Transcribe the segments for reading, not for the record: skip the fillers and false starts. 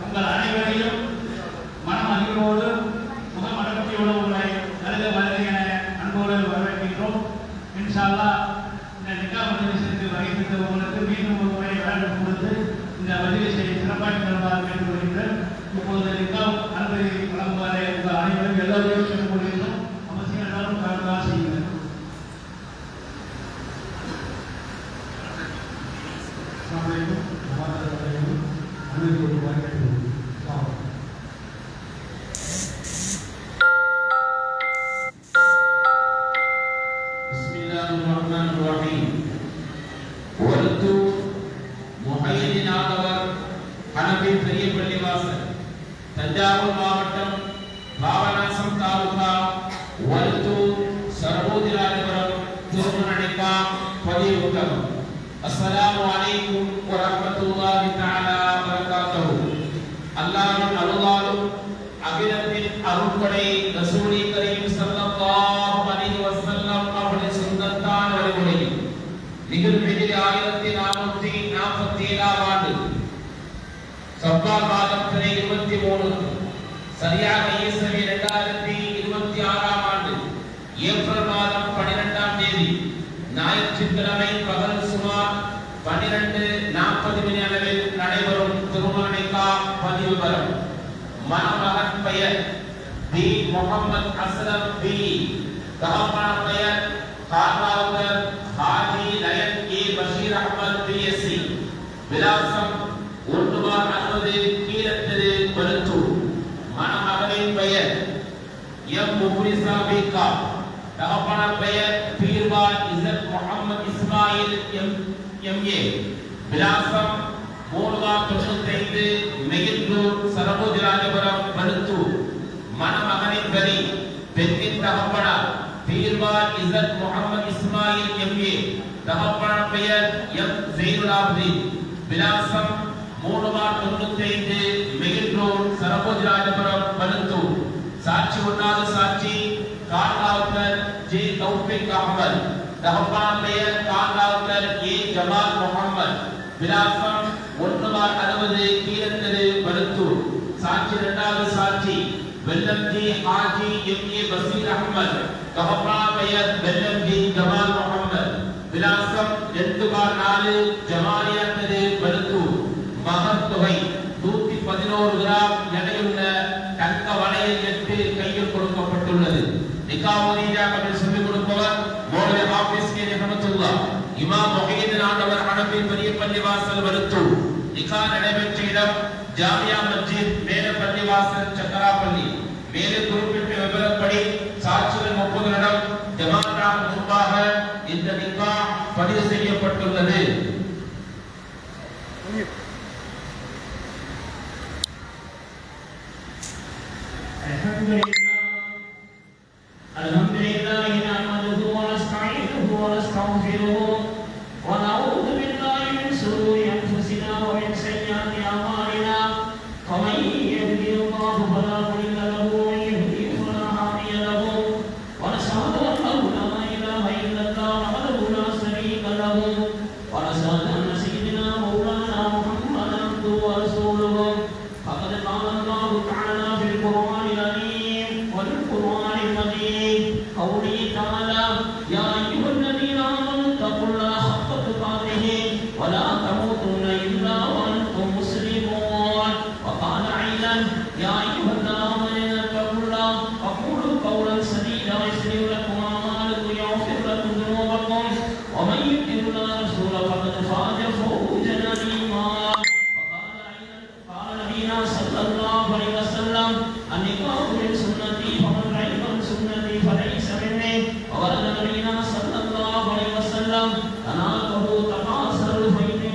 உங்கள் அனைவரையும் மனமகிழ்வோடு முகமடக்கத்தையோடு உங்களை நல்ல வருகை என அன்போடு வரவேற்கின்றோம். இன்ஷா அல்லாஹ் இந்த நிகா மஜ்லிஸிற்கு வருகின்ற உங்களுக்கு மீண்டும் ஒரு முறை வழக்கம் கொடுத்து இந்த மஜ்லிஸை சிறப்பாக தருமாறு கேட்டுக்கொள்கின்றேன். இப்பொழுது நிகா அன்பை வழங்குவாரே உங்கள் அனைவரும் எல்லோரையும் சொல்லிக் கொள்கின்றோம். அவசியம் எல்லாரும் கலந்துதான் செய்யுங்கள். தஞ்சாவூர் மாவட்டம் பாபநாசம் தாலுகா வல்தூர் சர்வோதிராஜபுரம் திருமணனிக்கா பதிவுகம். அஸ்ஸலாமு அலைக்கும் வரஹ்மத்துல்லாஹி தஆலா வபரகாத்துஹு. அல்லாஹ்வின் அருளாலும் அகிலத்தின் அருட்கொடை ரசூலி கரீம் ஸல்லல்லாஹு அலைஹி வஸல்லம் அவர்களின் சுன்னத்தான வழிமுறையில் நிகழ்வில் 1447 ஆண்டு சவ்வால் மாதம் 23 சரியாக ஈசவி 2026 ஆண்டு ஏப்ரல் மாதம் 12ஆம் தேதி ஞாயிற்றுக்கிழமை பகல் சுமார் 12:40 அளவில் நடைபெறும் திருமண நிக்கா பதிவு வரும். மணமகன் பெயர் பி முகமது அஸ்லம் பி, தகப்பனார் பெயர் கார்வாவுதர் ஹாஜி லயன் ஏ பஷீர் அஹ்மத் பிஎஸ்சி, விலாசம் 1/60 கீழத்தெரு பருத்தூர். மணமகனின் பெயர் எம் முஹ்ரிசா பிகா, தகப்பனார் பெயர் பீர்வால் இஸ்ஸத் முஹம்மது இஸ்மாயில் எம்ஏ, விலாசம் 3/95 மெகில்ரூர் சரபோதிராஜபுரம் பருத்தூர். மணமகனின் பெயர் பெண்ணின் தகப்பனார் பீர்வால் இஸ்ஸத் முஹம்மது இஸ்மாயில் எம்ஏ, தகப்பனார் பெயர் எம் ஜெயினுலாப்தி, விலாசம் 3/95 மெகில்ரூர் சரபோதிராஜபுரம் பருத்தூர். சாட்சி ஒன்றாவது சாட்சி கான்லாவுக்கர் ஜே தௌஃபிக் அஹ்மத், தகப்பனார் பெயர் கான்லாவுக்கர் ஏ ஜமால் முஹம்மத், விலாசம் 1/60 கீழத்தெரு பருத்தூர். சாட்சி இரண்டாவது சாட்சி வெல்லம் ஜி ஹாஜி எம்ஏ பஷீர் அஹ்மத், தகப்பனார் பெயர் வெல்லம் ஜி ஜமால் முஹம்மத், விலாசம் 2/4 ஜமாலியா தெரு பருத்தூர். மகர் தொகை 111 கிராம் எடையுள்ள தங்க வளையல் 8 கையில் கொடுக்கப்பட்டுள்ளது. நிக்கா ஓதியாக சொல்லிக் கொடுப்பவர் மௌலவி ஹாஃபிஸ் கே ரஹ்மத்துல்லாஹ், இமாம் முஹையீன் ஆண்டவர் ஹனபி பெரிய பள்ளிவாசல் பருத்தூர். நிக்கா நடைபெற்ற இடம் ஜாமியா மஸ்ஜித் மேல பள்ளிவாசல் சக்கராப்பள்ளி. மேலே குறிப்பிட்ட விவரப்படி சாட்சிகள் 30 இடம் ஜமாஅத் முன்பாக இந்த நிக்கா பதிவு செய்யப்பட்டுள்ளது. Alhamdulillah nahmaduhu wa nasta'inuhu wa nastaghfiruh wa na'udhu billahi min shururi anfusina wa min sayyiati a'malina. Faman yahdihillahu fala mudilla lahu wa man yudlil fala hadiya lahu. Wa nashhadu an la ilaha illallah wahdahu la sharika lahu wa nashhadu anna sayyidina maulana Muhammadan abduhu wa rasuluhu. Faqad qala Allah ta'ala fil Qur'anil azim wal Qur'anil قوله تعالى يا أيها الذين آمنوا اتقوا الله حق تقاته ولا تموتن إلا وأنتم مسلمون. وقال أيضا يا أيها الذين اتقوا الله وقولوا قولا سديدا يصلح لكم أعمالكم ويغفر لكم ذنوبكم ومن يطع الله ورسوله فقد فاز فوزا عظيما. وقال أيضا قال نبينا صلى الله عليه وسلم النكاح من سنتي فمن رغب عن سنتي فليس مني. وقال نبينا صلى الله عليه وسلم تناكحوا تكاثروا فإني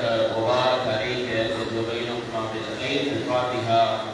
وبارك وبارك عليك يجد بينكما بالخير. الفاتحة.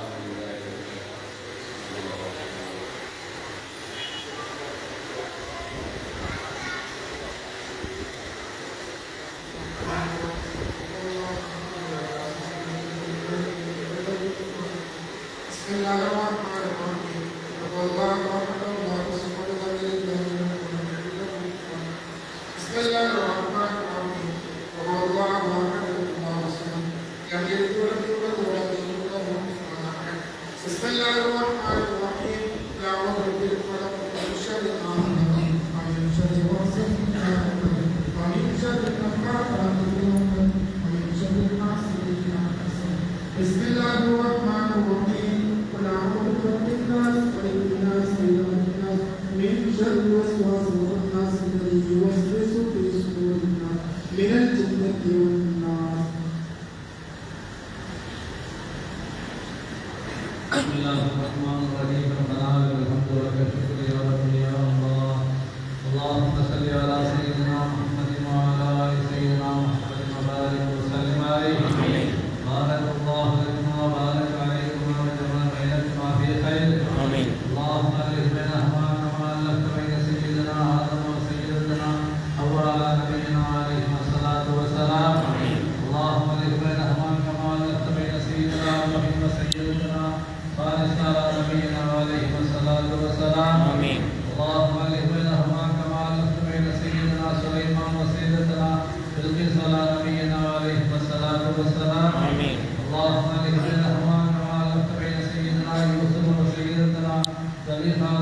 اللهم